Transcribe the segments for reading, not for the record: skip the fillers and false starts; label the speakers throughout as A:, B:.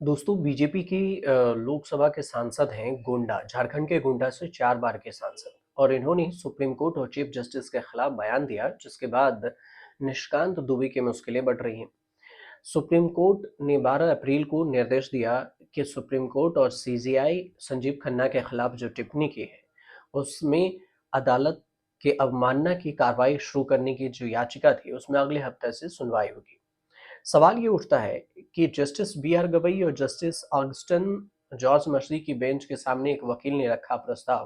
A: दोस्तों बीजेपी की लोकसभा के सांसद हैं गोंडा, झारखंड के गोंडा से 4 बार के सांसद और इन्होंने सुप्रीम कोर्ट और चीफ जस्टिस के खिलाफ बयान दिया जिसके बाद निशिकांत दुबे की मुश्किलें बढ़ रही हैं। सुप्रीम कोर्ट ने 12 अप्रैल को निर्देश दिया कि सुप्रीम कोर्ट और सीजीआई संजीव खन्ना के खिलाफ जो टिप्पणी की है उसमें अदालत के अवमानना की कार्रवाई शुरू करने की जो याचिका थी उसमें अगले हफ्ते से सुनवाई होगी। सवाल ये उठता है कि जस्टिस बी आर गवई और जस्टिस ऑगस्टिन जॉर्ज मर्सी की बेंच के सामने एक वकील ने रखा प्रस्ताव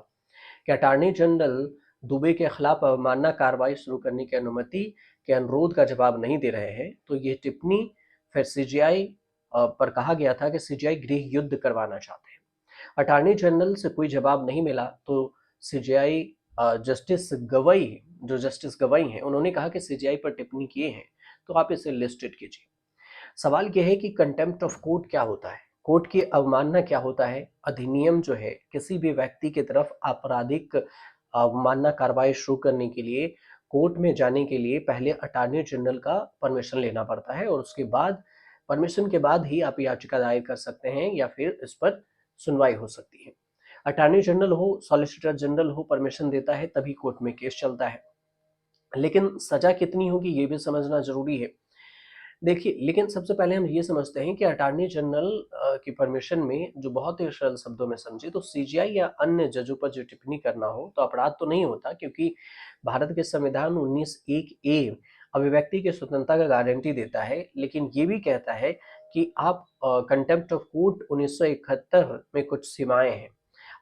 A: कि अटॉर्नी जनरल दुबे के खिलाफ अवमानना कार्रवाई शुरू करने की अनुमति के अनुरोध का जवाब नहीं दे रहे हैं, तो ये टिप्पणी फिर सीजीआई पर कहा गया था कि सीजीआई गृह युद्ध करवाना चाहते हैं। अटॉर्नी जनरल से कोई जवाब नहीं मिला तो सीजीआई जस्टिस गवई जो जस्टिस गवई हैं उन्होंने कहा कि सीजीआई पर टिप्पणी किए हैं तो आप इसे लिस्टेड कीजिए। सवाल यह है कि कंटेम्प्ट ऑफ कोर्ट क्या होता है, कोर्ट की अवमानना क्या होता है। अधिनियम जो है किसी भी व्यक्ति की तरफ आपराधिक अवमानना कार्रवाई शुरू करने के लिए कोर्ट में जाने के लिए पहले अटॉर्नी जनरल का परमिशन लेना पड़ता है और उसके बाद परमिशन के बाद ही आप याचिका दायर कर सकते हैं या फिर इस पर सुनवाई हो सकती है। अटॉर्नी जनरल हो, सॉलिसिटर जनरल हो, परमिशन देता है तभी कोर्ट में केस चलता है। लेकिन सजा कितनी होगी ये भी समझना जरूरी है। देखिए, लेकिन सबसे पहले हम ये समझते हैं कि अटॉर्नी जनरल की परमिशन में जो बहुत ही सरल शब्दों में समझे तो सीजीआई या अन्य जजों पर जो टिप्पणी करना हो तो अपराध तो नहीं होता, क्योंकि भारत के संविधान 19(1) ए अभिव्यक्ति की स्वतंत्रता का गारंटी देता है, लेकिन ये भी कहता है कि आप कंटेम्प्ट ऑफ कोर्ट 1971 में कुछ सीमाएं हैं,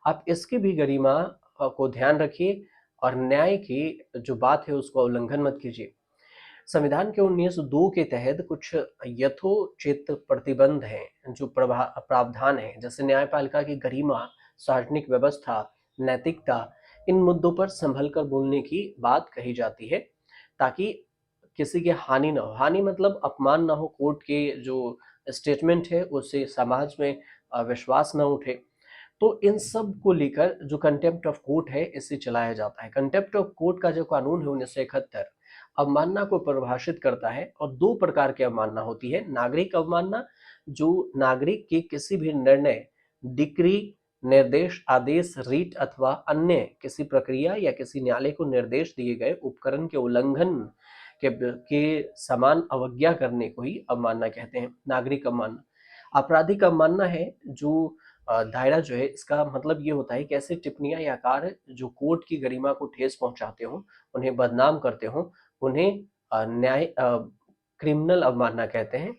A: आप इसकी भी गरिमा को ध्यान रखिए और न्याय की जो बात है उसको उल्लंघन मत कीजिए। संविधान के 19(2) के तहत कुछ यथोचित प्रतिबंध हैं, जो प्रावधान है, जैसे न्यायपालिका की गरिमा, सार्वजनिक व्यवस्था, नैतिकता, इन मुद्दों पर संभल कर बोलने की बात कही जाती है ताकि किसी की हानि ना हो। हानि मतलब अपमान ना हो, कोर्ट के जो स्टेटमेंट है उससे समाज में विश्वास ना उठे। तो इन सब को लेकर जो कंटेम्प्ट ऑफ कोर्ट है इसे चलाया जाता है। कंटेम्प्ट ऑफ कोर्ट का जो कानून है 1971 अवमानना को परिभाषित करता है और दो प्रकार की अवमानना होती है। नागरिक अवमानना, जो नागरिक के किसी भी निर्णय, डिक्री, निर्देश, आदेश, रीट अथवा अन्य किसी प्रक्रिया या किसी न्यायालय को निर्देश दिए गए उपकरण के उल्लंघन के समान अवज्ञा करने को ही अवमानना कहते हैं। नागरिक अवमानना। आपराधिक अवमानना है जो दायरा जो है इसका मतलब ये होता है कि ऐसी टिप्पणियां या कार्य जो कोर्ट की गरिमा को ठेस पहुंचाते हो, उन्हें बदनाम करते हो, उन्हें न्याय क्रिमिनल अवमानना कहते हैं।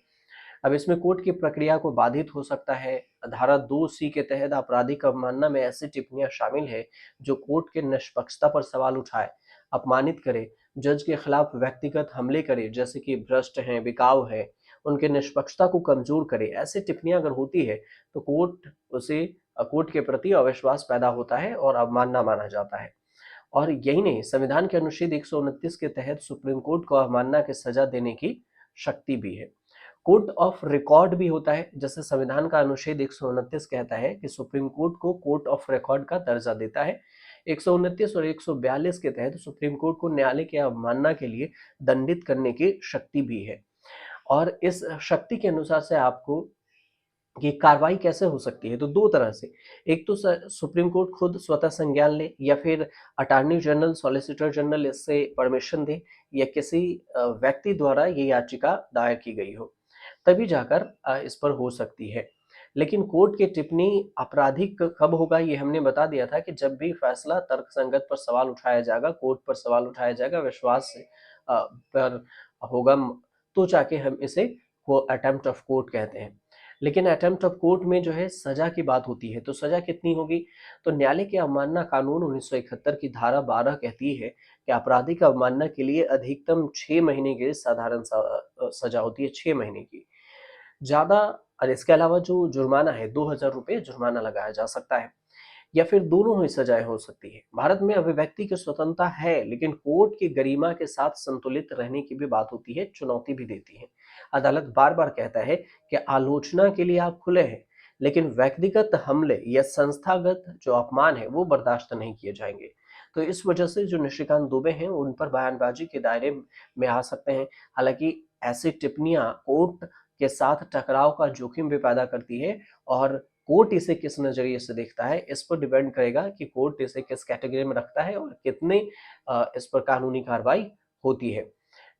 A: अब इसमें कोर्ट की प्रक्रिया को बाधित हो सकता है। धारा 2(c) के तहत आपराधिक अवमानना में ऐसी टिप्पणियां शामिल है जो कोर्ट के निष्पक्षता पर सवाल उठाए, अपमानित करे, जज के खिलाफ व्यक्तिगत हमले करे, जैसे कि भ्रष्ट हैं, बिकाऊ है, उनके निष्पक्षता को कमजोर करे। ऐसी टिप्पणियां अगर होती है तो कोर्ट के प्रति अविश्वास पैदा होता है और अवमानना माना जाता है। और यही नहीं, संविधान के अनुच्छेद 129 के तहत सुप्रीम कोर्ट को अवमानना की सजा देने की शक्ति भी है। कोर्ट ऑफ रिकॉर्ड भी होता है, जैसे संविधान का अनुच्छेद 129 कहता है कि सुप्रीम कोर्ट को कोर्ट ऑफ रिकॉर्ड का दर्जा देता है। 129 और 142 के तहत सुप्रीम कोर्ट को न्यायालय की अवमानना के लिए दंडित करने की शक्ति भी है। और इस शक्ति के अनुसार से आपको ये कार्रवाई कैसे हो सकती है, तो दो तरह से। एक तो सुप्रीम कोर्ट खुद स्वतः संज्ञान ले या फिर अटॉर्नी जनरल, सॉलिसिटर जनरल इससे परमिशन दे या किसी व्यक्ति द्वारा ये याचिका दायर की गई हो, तभी जाकर इस पर हो सकती है। लेकिन कोर्ट की टिप्पणी आपराधिक कब होगा ये हमने बता दिया था कि जब भी फैसला तर्कसंगत पर सवाल उठाया जाएगा, कोर्ट पर सवाल उठाया जाएगा, विश्वास पर होगा, तो जाके हम इसे वो अटेम्प्ट ऑफ कोर्ट कहते हैं। लेकिन अटेम्प्ट ऑफ कोर्ट में जो है सजा की बात होती है, तो सजा कितनी होगी, तो न्यायालय की अवमानना कानून 1971 की धारा 12 कहती है कि आपराधिक अवमानना के लिए अधिकतम 6 महीने की साधारण सजा होती है, 6 महीने की। ज्यादा और इसके अलावा जो जुर्माना है 2,000 रुपये जुर्माना लगाया जा सकता है या फिर दोनों ही सजाएं हो सकती है। भारत में अभिव्यक्ति की स्वतंत्रता है, लेकिन कोर्ट की गरिमा के साथ संतुलित रहने की भी बात होती है, चुनौती भी देती है। अदालत बार बार कहता है कि आलोचना के लिए आप खुले हैं, लेकिन व्यक्तिगत हमले या संस्थागत जो अपमान है वो बर्दाश्त नहीं किए जाएंगे। तो इस वजह से जो निशिकांत दुबे हैं उन पर बयानबाजी के दायरे में आ सकते हैं। हालांकि ऐसी टिप्पणियां कोर्ट के साथ टकराव का जोखिम भी पैदा करती है, और कोर्ट इसे किस नज़रिए से देखता है इस पर डिपेंड करेगा कि कोर्ट इसे किस कैटेगरी में रखता है और कितने इस पर कानूनी कार्रवाई होती है।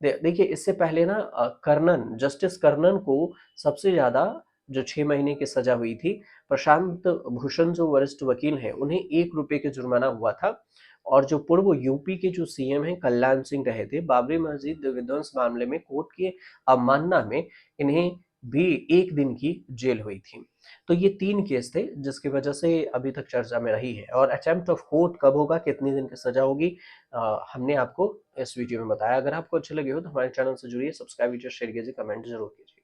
A: देखिए, इससे पहले ना कर्णन, जस्टिस कर्णन को सबसे ज़्यादा जो 6 महीने की सज़ा हुई थी, प्रशांत भूषण जो वरिष्ठ वकील हैं, उन्हें ₹1 के जुर्माना हुआ था। और जो पूर्व यूपी के जो सीएम हैं कल्याण सिंह रहे थे, बाबरी मस्जिद विध्वंस मामले में कोर्ट की अवमानना में इन्हें भी 1 दिन की जेल हुई थी। तो ये 3 केस थे जिसकी वजह से अभी तक चर्चा में रही है। और अटेम्प्ट ऑफ कोर्ट कब होगा, कितने दिन की सज़ा होगी, हमने आपको इस वीडियो में बताया। अगर आपको अच्छे लगे हो तो हमारे चैनल से जुड़िए, सब्सक्राइब कीजिए, शेयर कीजिए, कमेंट ज़रूर कीजिए।